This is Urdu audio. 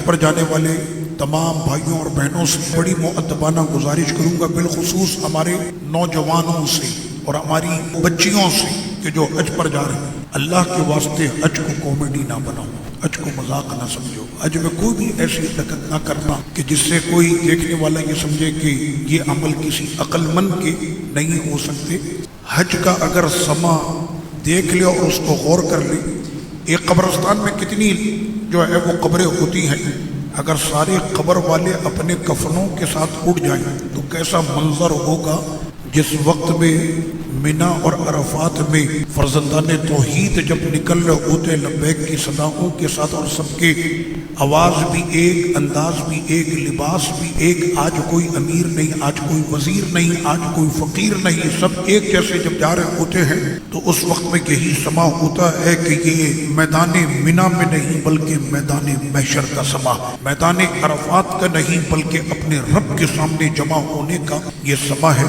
پر جانے والے تمام بھائیوں اور بہنوں سے بڑی مؤدبانہ گزارش کروں گا، بالخصوص ہمارے نوجوانوں سے اور ہماری بچیوں سے کہ جو حج پر جا رہے ہیں، اللہ کے واسطے حج کو کامیڈی نہ بناؤ، حج کو مذاق نہ سمجھو، حج میں کوئی بھی ایسی حرکت نہ کرنا کہ جس سے کوئی دیکھنے والا یہ سمجھے کہ یہ عمل کسی عقل مند کے نہیں ہو سکتے۔ حج کا اگر سما دیکھ لے اور اس کو غور کر لے، ایک قبرستان میں کتنی جو ہے وہ قبریں ہوتی ہیں، اگر سارے قبر والے اپنے کفنوں کے ساتھ اٹھ جائیں تو کیسا منظر ہوگا جس وقت میں منا اور عرفات میں فرزندان توحید جب نکل رہے ہوتے لبیک کی صداؤں کے ساتھ، اور سب کے آواز بھی ایک، انداز بھی ایک، لباس بھی ایک، آج کوئی امیر نہیں، آج کوئی وزیر نہیں، آج کوئی فقیر نہیں، سب ایک جیسے جب جا رہے ہوتے ہیں تو اس وقت میں یہی سما ہوتا ہے کہ یہ میدان منا میں نہیں بلکہ میدان محشر کا سما، میدان عرفات کا نہیں بلکہ اپنے رب کے سامنے جمع ہونے کا یہ سما ہے۔